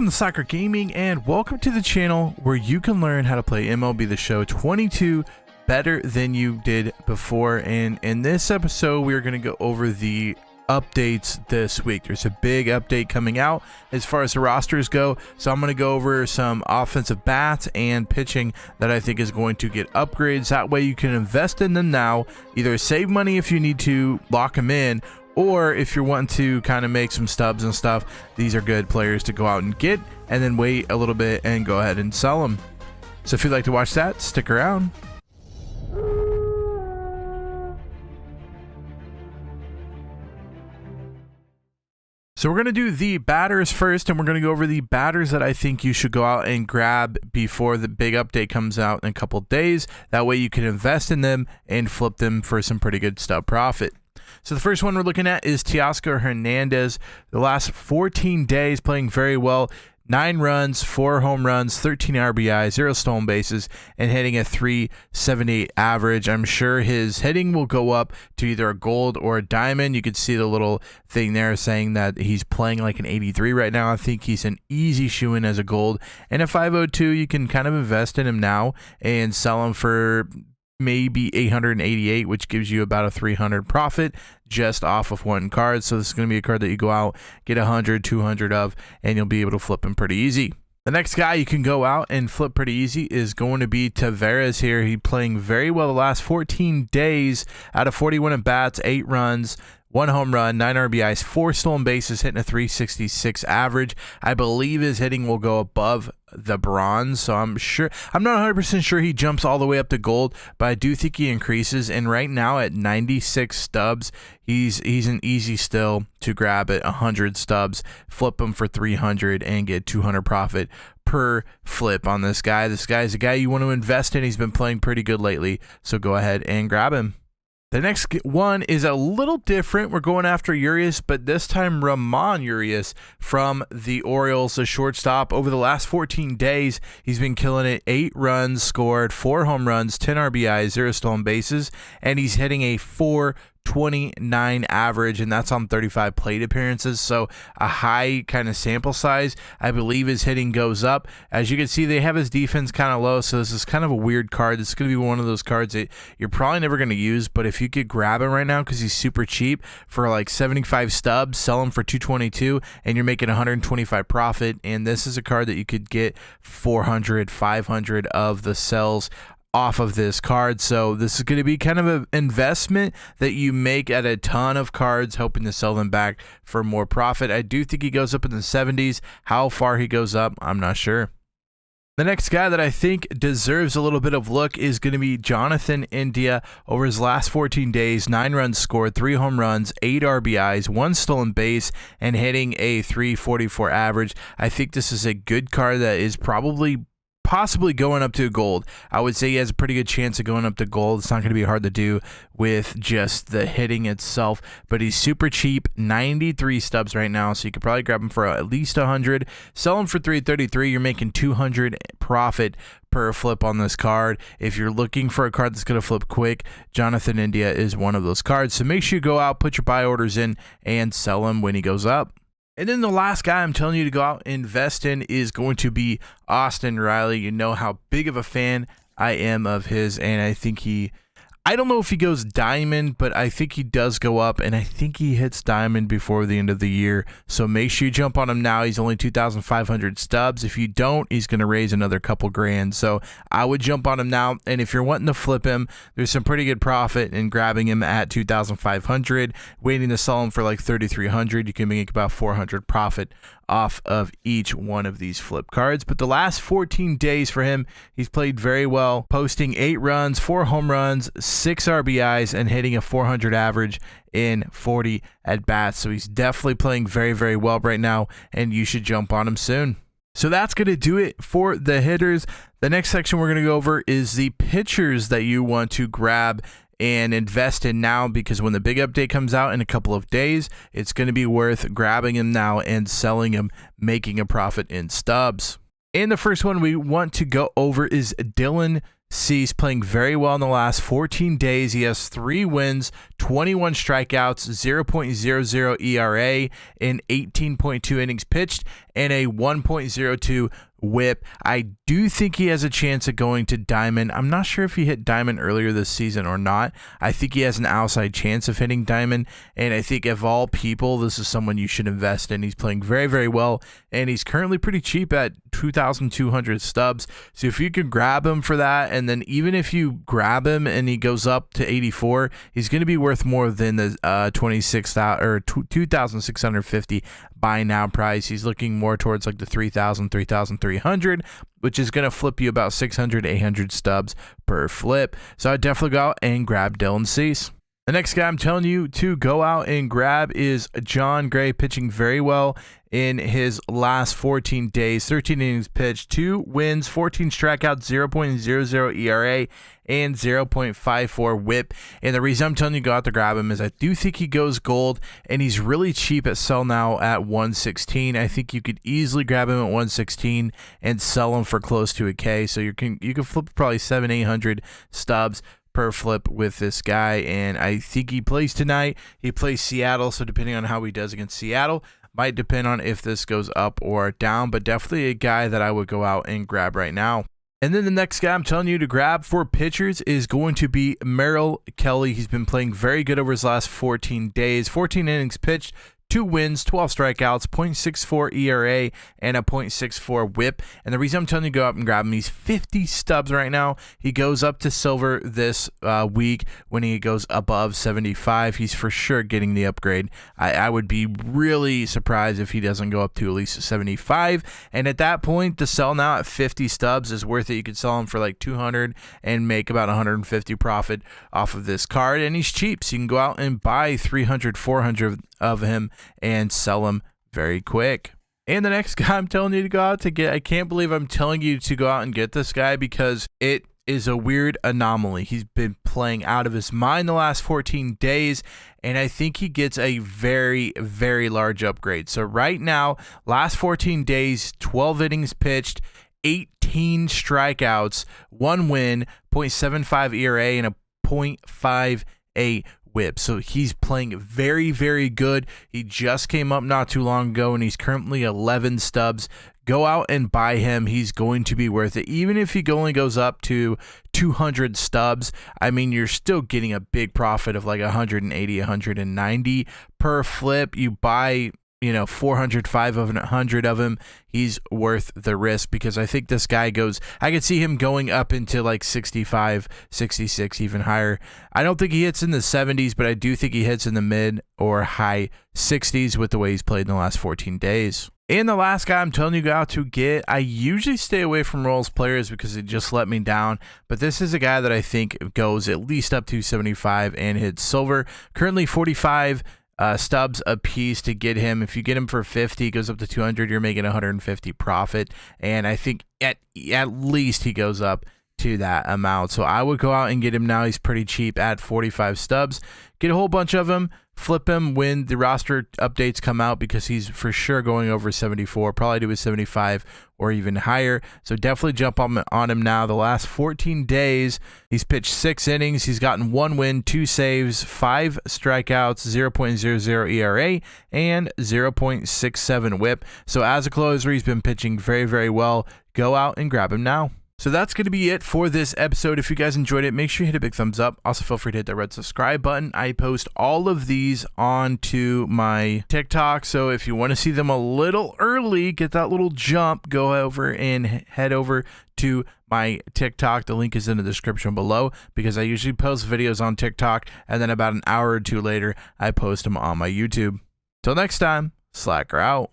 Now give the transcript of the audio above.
Welcome to Soccer Gaming and welcome to the channel where you can learn how to play MLB The Show 22 better than you did before. And in this episode, we are going to go over the updates this week. There's a big update coming out as far as the rosters go. So I'm going to go over some offensive bats and pitching that I think is going to get upgrades. That way you can invest in them now, either save money if you need to lock them in, or if you're wanting to kind of make some stubs and stuff, these are good players to go out and get and then wait a little bit and go ahead and sell them. So if you'd like to watch that, stick around. So we're going to do the batters first, and we're going to go over the batters that I think you should go out and grab before the big update comes out in a couple days. That way you can invest in them and flip them for some pretty good stub profit. So the first one we're looking at is Teoscar Hernandez. The last 14 days playing very well. 9 runs, 4 home runs, 13 RBIs, 0 stolen bases, and hitting a .378 average. I'm sure his hitting will go up to either a gold or a diamond. You can see the little thing there saying that he's playing like an 83 right now. I think he's an easy shoe-in as a gold. And a 502, you can kind of invest in him now and sell him for maybe 888, which gives you about a 300 profit just off of one card. So this is going to be a card that you go out, get 100, 200 of, and you'll be able to flip him pretty easy. The next guy you can go out and flip pretty easy is going to be Tavares here. He's playing very well the last 14 days out of 41 at bats, 8 runs, 1 home run, 9 RBIs, 4 stolen bases, hitting a .366 average. I believe his hitting will go above the bronze, so I'm not 100% sure he jumps all the way up to gold, but I do think he increases. And right now at 96 stubs, he's an easy still to grab at 100 stubs, flip him for 300 and get 200 profit per flip on this guy. This guy is a guy you want to invest in. He's been playing pretty good lately, so go ahead and grab him. The next one is a little different. We're going after Urias, but this time Ramon Urias from the Orioles, the shortstop. Over the last 14 days, he's been killing it. 8 runs scored, 4 home runs, 10 RBIs, 0 stolen bases, and he's hitting a .429 average, and that's on 35 plate appearances, so a high kind of sample size. I believe his hitting goes up. As you can see, they have his defense kind of low, so this is kind of a weird card. This is going to be one of those cards that you're probably never going to use, but if you could grab him right now because he's super cheap for like 75 stubs, sell him for 222, and you're making 125 profit. And this is a card that you could get 400, 500 of the sells off of this card. So this is going to be kind of an investment that you make at a ton of cards, hoping to sell them back for more profit. I do think he goes up in the 70s. How far he goes up, I'm not sure. The next guy that I think deserves a little bit of look is going to be Jonathan India. Over his last 14 days, 9 runs scored, 3 home runs, 8 RBIs, 1 stolen base, and hitting a .344 average. I think this is a good card that is possibly going up to gold. I would say he has a pretty good chance of going up to gold. It's not going to be hard to do with just the hitting itself, but he's super cheap, 93 stubs right now, so you could probably grab him for at least 100, sell him for 333. You're making 200 profit per flip on this card. If you're looking for a card that's going to flip quick, Jonathan India is one of those cards. So make sure you go out, put your buy orders in, and sell him when he goes up. And then the last guy I'm telling you to go out and invest in is going to be Austin Riley. You know how big of a fan I am of his, and I don't know if he goes diamond, but I think he does go up, and I think he hits diamond before the end of the year. So make sure you jump on him now. He's only 2,500 stubs. If you don't, he's going to raise another couple grand. So I would jump on him now, and if you're wanting to flip him, there's some pretty good profit in grabbing him at 2,500, waiting to sell him for like 3,300. You can make about 400 profit off of each one of these flip cards. But the last 14 days for him, he's played very well, posting 8 runs, 4 home runs, 6 RBIs, and hitting a .400 average in 40 at bats. So he's definitely playing very, very well right now, and you should jump on him soon. So that's going to do it for the hitters. The next section we're going to go over is the pitchers that you want to grab and invest in now, because when the big update comes out in a couple of days, it's going to be worth grabbing him now and selling him, making a profit in stubs. And the first one we want to go over is Dylan Cease playing very well in the last 14 days. He has 3 wins, 21 strikeouts, 0.00 ERA in 18.2 innings pitched, and a 1.02 whip. I do think he has a chance of going to Diamond. I'm not sure if he hit Diamond earlier this season or not. I think he has an outside chance of hitting Diamond, and I think of all people, this is someone you should invest in. He's playing very, very well, and he's currently pretty cheap at 2,200 stubs. So if you could grab him for that, and then even if you grab him and he goes up to 84, he's going to be worth more than the 26,000 or 2,650 buy now price. He's looking more towards like the 3,000, 3,300, which is going to flip you about 600, 800 stubs per flip. So I'd definitely go out and grab Dylan Cease. The next guy I'm telling you to go out and grab is John Gray, pitching very well in his last 14 days, 13 innings pitched, 2 wins, 14 strikeouts, 0.00 ERA, and 0.54 whip. And the reason I'm telling you to go out to grab him is I do think he goes gold, and he's really cheap at sell now at 116. I think you could easily grab him at 116 and sell him for close to a K. So you can flip probably 700-800 stubs per flip with this guy, and I think he plays tonight. He plays Seattle, so depending on how he does against Seattle might depend on if this goes up or down, but definitely a guy that I would go out and grab right now. And then the next guy I'm telling you to grab for pitchers is going to be Merrill Kelly. He's been playing very good over his last 14 days, 14 innings pitched, 2 wins, 12 strikeouts, 0.64 ERA, and a 0.64 whip. And the reason I'm telling you to go up and grab him, he's 50 stubs right now. He goes up to silver this week when he goes above 75. He's for sure getting the upgrade. I would be really surprised if he doesn't go up to at least 75. And at that point, to sell now at 50 stubs is worth it. You could sell him for like 200 and make about 150 profit off of this card. And he's cheap, so you can go out and buy 300, 400 of him and sell him very quick. And the next guy I'm telling you to go out to get, I can't believe I'm telling you to go out and get this guy because it is a weird anomaly. He's been playing out of his mind the last 14 days, and I think he gets a very, very large upgrade. So right now, last 14 days, 12 innings pitched, 18 strikeouts, 1 win, 0.75 ERA, and a 0.58 whip. So he's playing very, very good. He just came up not too long ago, and he's currently 11 stubs. Go out and buy him. He's going to be worth it. Even if he only goes up to 200 stubs, I mean, you're still getting a big profit of like 180, 190 per flip. You buy 400, 500 of him, he's worth the risk because I think this guy I could see him going up into like 65, 66, even higher. I don't think he hits in the 70s, but I do think he hits in the mid or high 60s with the way he's played in the last 14 days. And the last guy I'm telling you out to get, I usually stay away from Royals players because they just let me down, but this is a guy that I think goes at least up to 75 and hits silver. Currently 45 stubs a piece to get him. If you get him for 50, he goes up to 200, you're making 150 profit, and I think at least he goes up to that amount. So I would go out and get him now. He's pretty cheap at 45 stubs. Get a whole bunch of them, flip him when the roster updates come out because he's for sure going over 74, probably to a 75 or even higher. So definitely jump on him now. The last 14 days, he's pitched 6 innings. He's gotten 1 win, 2 saves, 5 strikeouts, 0.00 ERA, and 0.67 whip. So as a closer, he's been pitching very, very well. Go out and grab him now. So that's going to be it for this episode. If you guys enjoyed it, make sure you hit a big thumbs up. Also, feel free to hit that red subscribe button. I post all of these onto my TikTok. So if you want to see them a little early, get that little jump, go over and head over to my TikTok. The link is in the description below because I usually post videos on TikTok, and then about an hour or two later, I post them on my YouTube. Till next time, Slacker out.